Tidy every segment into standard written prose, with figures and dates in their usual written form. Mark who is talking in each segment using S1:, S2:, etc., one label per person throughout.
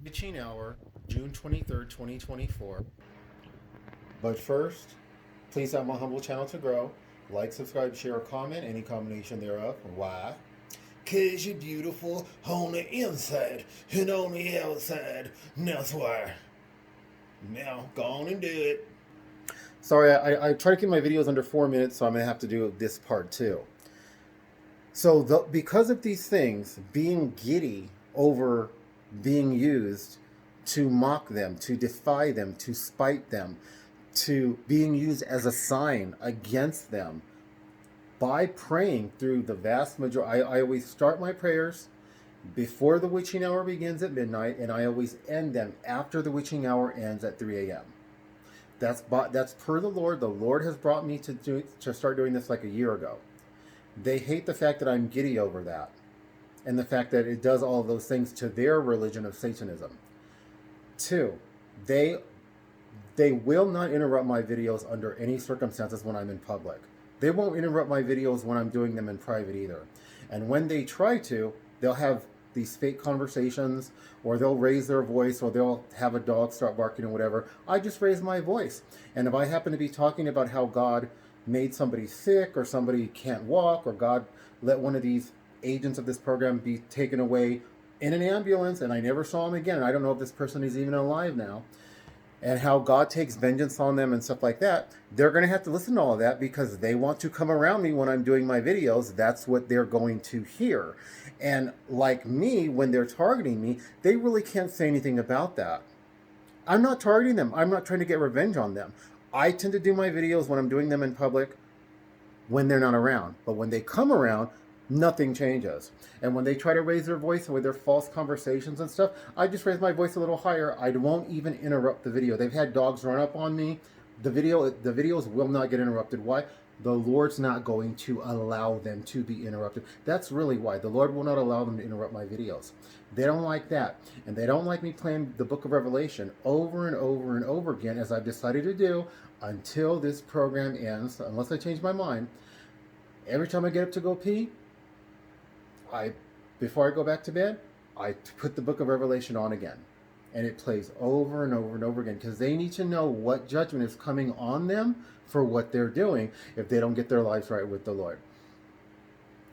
S1: Witching Hour, June 23rd, 2024. But first, please help my humble channel to grow. Like, subscribe, share, or comment, any combination thereof. Why? Cause you're beautiful on the inside and on the outside. That's why. Now, go on and do it. Sorry, I try to keep my videos under 4 minutes, so I'm going to have to do this part too. So because of these things, being giddy over being used to mock them, to defy them, to spite them, to being used as a sign against them, by praying through the vast majority, I always start my prayers before the witching hour begins at midnight, and I always end them after the witching hour ends at 3 a.m. That's per the Lord. The Lord has brought me to start doing this like a year ago. They hate the fact that I'm giddy over that, and the fact that it does all of those things to their religion of Satanism. Two, they will not interrupt my videos under any circumstances when I'm in public. They won't interrupt my videos when I'm doing them in private either. And when they try to, they'll have these fake conversations, or they'll raise their voice, or they'll have a dog start barking or whatever. I just raise my voice. And if I happen to be talking about how God made somebody sick, or somebody can't walk, or God let one of these agents of this program be taken away in an ambulance and I never saw him again, I don't know if this person is even alive now, and how God takes vengeance on them and stuff like that, they're going to have to listen to all of that because they want to come around me when I'm doing my videos. That's what they're going to hear. And like me, when they're targeting me, they really can't say anything about that. I'm not targeting them. I'm not trying to get revenge on them. I tend to do my videos when I'm doing them in public when they're not around. But when they come around, nothing changes. And when they try to raise their voice with their false conversations and stuff, I just raise my voice a little higher. I won't even interrupt the video. They've had dogs run up on me. The videos will not get interrupted. Why? The Lord's not going to allow them to be interrupted. That's really why. The Lord will not allow them to interrupt my videos. They don't like that. And they don't like me playing the book of Revelation over and over and over again, as I've decided to do until this program ends, unless I change my mind. Every time I get up to go pee, before I go back to bed, I put the book of Revelation on again. And it plays over and over and over again, because they need to know what judgment is coming on them for what they're doing if they don't get their lives right with the Lord.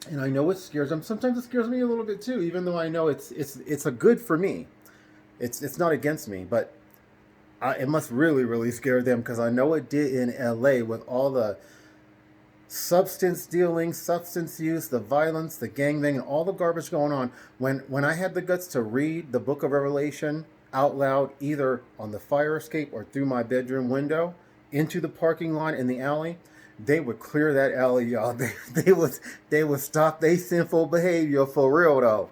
S1: And I know it scares them. Sometimes it scares me a little bit too, even though I know it's a good for me. It's not against me, but it must really, really scare them, because I know it did in LA with all the substance dealing, substance use, the violence, the gangbang, and all the garbage going on. When I had the guts to read the book of Revelation out loud, either on the fire escape or through my bedroom window into the parking lot in the alley, they would clear that alley, y'all. They would stop their sinful behavior for real though.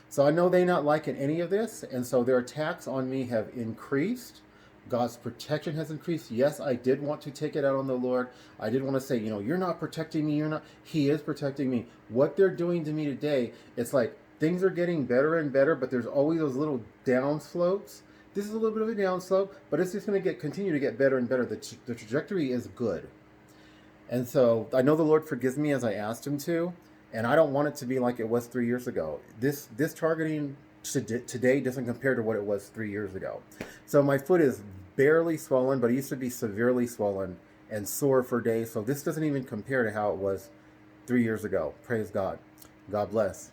S1: So I know they're not liking any of this, and so their attacks on me have increased. God's protection has increased. Yes, I did want to take it out on the Lord. I did want to say, you're not protecting me. You're not. He is protecting me. What they're doing to me today, it's like things are getting better and better, but there's always those little down slopes. This is a little bit of a down slope, but it's just going to continue to get better and better. The trajectory is good. And so I know the Lord forgives me as I asked him to, and I don't want it to be like it was 3 years ago. This targeting today doesn't compare to what it was 3 years ago. So my foot is barely swollen, but it used to be severely swollen and sore for days. So this doesn't even compare to how it was 3 years ago. Praise God. God bless.